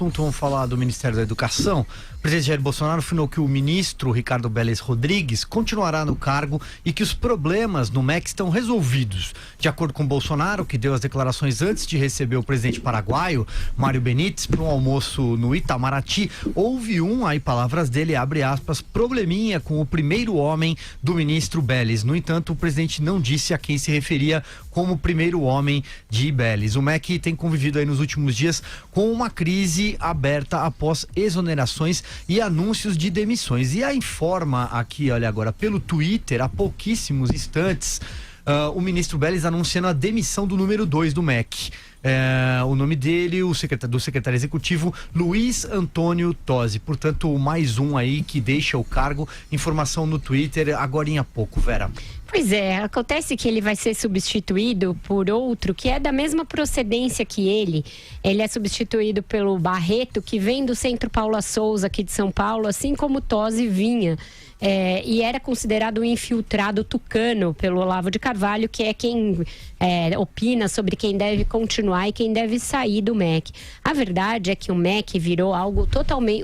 assunto, vamos falar do Ministério da Educação. O presidente Jair Bolsonaro afirmou que o ministro Ricardo Vélez Rodrigues continuará no cargo e que os problemas no MEC estão resolvidos. De acordo com Bolsonaro, que deu as declarações antes de receber o presidente paraguaio, Mário Benítez, para um almoço no Itamaraty, houve aí palavras dele, abre aspas, probleminha com o primeiro homem do ministro Vélez. No entanto, o presidente não disse a quem se referia como primeiro homem de Vélez. O MEC tem convivido aí nos últimos dias com uma crise aberta após exonerações e anúncios de demissões. E a informa aqui, olha agora, pelo Twitter, há pouquíssimos instantes, o ministro Vélez anunciando a demissão do número 2 do MEC. O nome dele, do secretário executivo Luiz Antônio Tosi. Portanto, mais um aí que deixa o cargo. Informação no Twitter agorinha há pouco, Vera. Pois é, acontece que ele vai ser substituído por outro que é da mesma procedência que ele. Ele é substituído pelo Barreto, que vem do Centro Paula Souza aqui de São Paulo, assim como Tosi vinha. E era considerado um infiltrado tucano pelo Olavo de Carvalho, que é quem opina sobre quem deve continuar e quem deve sair do MEC. A verdade é que o MEC virou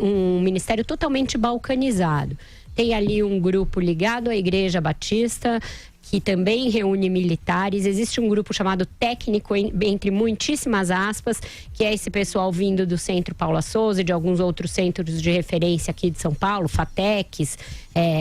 um ministério totalmente balcanizado. Tem ali um grupo ligado à Igreja Batista, que também reúne militares. Existe um grupo chamado técnico, entre muitíssimas aspas, que é esse pessoal vindo do Centro Paula Souza e de alguns outros centros de referência aqui de São Paulo, FATECs,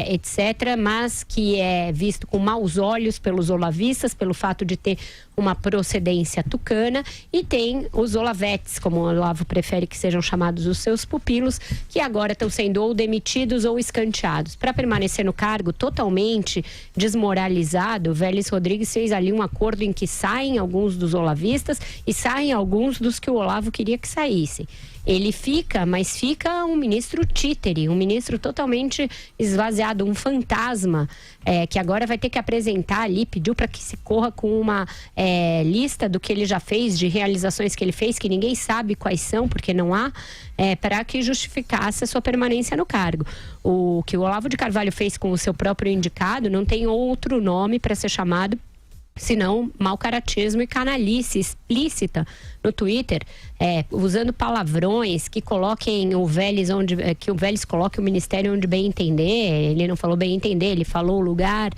etc., mas que é visto com maus olhos pelos olavistas, pelo fato de ter uma procedência tucana, e tem os olavetes, como o Olavo prefere que sejam chamados os seus pupilos, que agora estão sendo ou demitidos ou escanteados. Para permanecer no cargo totalmente desmoralizado, Vélez Rodrigues fez ali um acordo em que saem alguns dos olavistas e saem alguns dos que o Olavo queria que saíssem. Ele fica, mas fica um ministro títere, um ministro totalmente esvaziado, um fantasma, que agora vai ter que apresentar ali, pediu para que se corra com uma lista do que ele já fez, de realizações que ele fez, que ninguém sabe quais são, porque não há, para que justificasse a sua permanência no cargo. O que o Olavo de Carvalho fez com o seu próprio indicado não tem outro nome para ser chamado senão mau caratismo e canalice explícita no Twitter, usando palavrões que coloquem o Vélez que o Vélez coloque o ministério onde bem entender. Ele não falou bem entender, ele falou o lugar,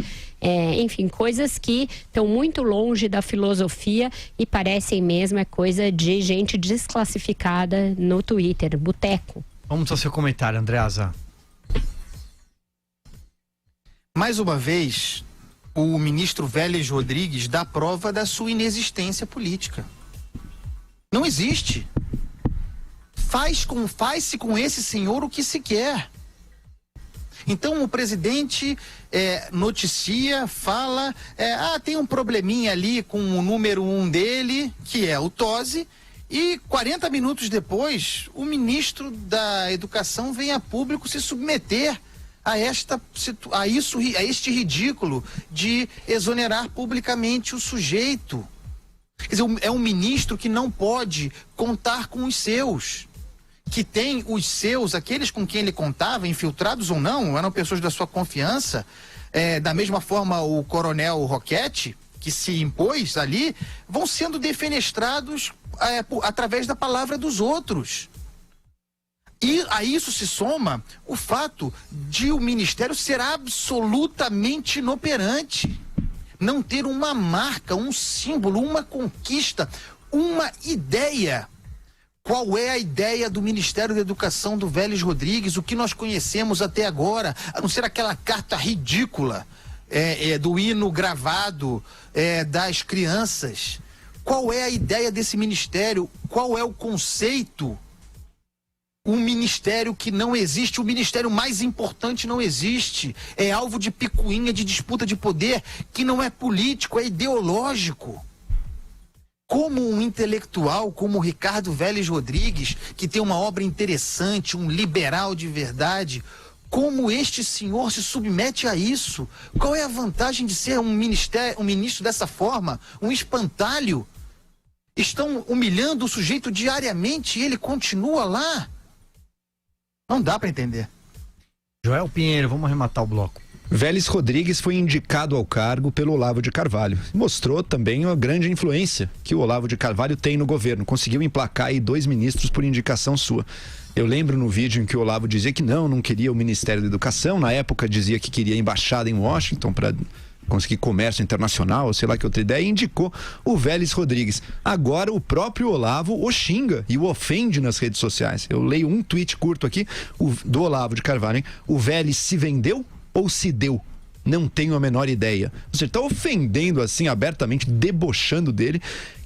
enfim, coisas que estão muito longe da filosofia e parecem mesmo coisa de gente desclassificada no Twitter, boteco. Vamos ao seu comentário, Andreasa. Mais uma vez, o ministro Vélez Rodrigues dá prova da sua inexistência política. Não existe. Faz-se com esse senhor o que se quer. Então o presidente noticia, fala, tem um probleminha ali com o número 1 dele, que é o Tosi, e 40 minutos depois o ministro da Educação vem a público se submeter a este ridículo de exonerar publicamente o sujeito. Quer dizer, é um ministro que não pode contar com os seus, que tem os seus, aqueles com quem ele contava, infiltrados ou não, eram pessoas da sua confiança, da mesma forma o coronel Roquette, que se impôs ali, vão sendo defenestrados através da palavra dos outros. E a isso se soma o fato de o ministério ser absolutamente inoperante. Não ter uma marca, um símbolo, uma conquista, uma ideia. Qual é a ideia do Ministério da Educação do Vélez Rodrigues? O que nós conhecemos até agora, a não ser aquela carta ridícula do hino gravado das crianças. Qual é a ideia desse ministério? Qual é o conceito? Um ministério que não existe, o ministério mais importante não existe, é alvo de picuinha, de disputa de poder, que não é político, é ideológico. Como um intelectual como o Ricardo Vélez Rodrigues, que tem uma obra interessante, um liberal de verdade, como este senhor se submete a isso? Qual é a vantagem de ser um ministro dessa forma, um espantalho? Estão humilhando o sujeito diariamente e ele continua lá? Não dá para entender. Joel Pinheiro, vamos arrematar o bloco. Vélez Rodrigues foi indicado ao cargo pelo Olavo de Carvalho. Mostrou também a grande influência que o Olavo de Carvalho tem no governo. Conseguiu emplacar aí 2 ministros por indicação sua. Eu lembro no vídeo em que o Olavo dizia que não queria o Ministério da Educação. Na época dizia que queria a embaixada em Washington para conseguir comércio internacional, sei lá que outra ideia, e indicou o Vélez Rodrigues. Agora o próprio Olavo o xinga e o ofende nas redes sociais. Eu leio um tweet curto aqui do Olavo de Carvalho, hein? O Vélez se vendeu ou se deu? Não tenho a menor ideia. Você está ofendendo assim abertamente, debochando dele.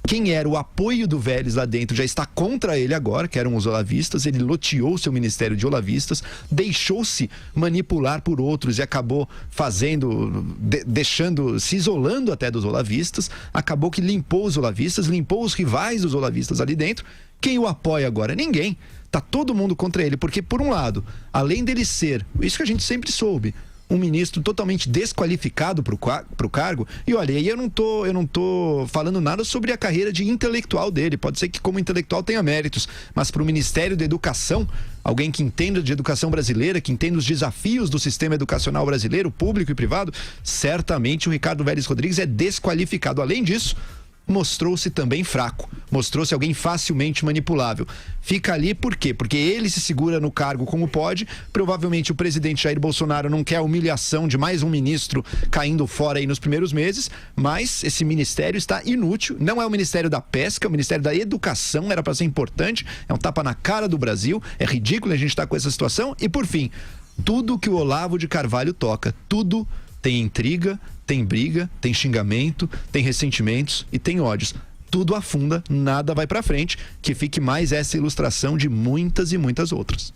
Quem era o apoio do Vélez lá dentro já está contra ele agora, que eram os olavistas. Ele loteou seu ministério de olavistas, deixou-se manipular por outros e acabou se isolando até dos olavistas. Acabou que limpou os olavistas, limpou os rivais dos olavistas ali dentro. Quem o apoia agora? Ninguém. Tá todo mundo contra ele, porque por um lado, além dele ser, isso que a gente sempre soube, um ministro totalmente desqualificado pro cargo. E olha, aí eu não tô falando nada sobre a carreira de intelectual dele. Pode ser que como intelectual tenha méritos, mas para o Ministério da Educação, alguém que entenda de educação brasileira, que entenda os desafios do sistema educacional brasileiro, público e privado, certamente o Ricardo Vélez Rodrigues é desqualificado. Além disso, mostrou-se também fraco, mostrou-se alguém facilmente manipulável. Fica ali por quê? Porque ele se segura no cargo como pode. Provavelmente o presidente Jair Bolsonaro não quer a humilhação de mais um ministro caindo fora aí nos primeiros meses, mas esse ministério está inútil. Não é o Ministério da Pesca, é o Ministério da Educação, era para ser importante, é um tapa na cara do Brasil. É ridículo a gente estar com essa situação. E por fim, tudo que o Olavo de Carvalho toca, tudo tem intriga, tem briga, tem xingamento, tem ressentimentos e tem ódios. Tudo afunda, nada vai pra frente. Que fique mais essa ilustração de muitas e muitas outras.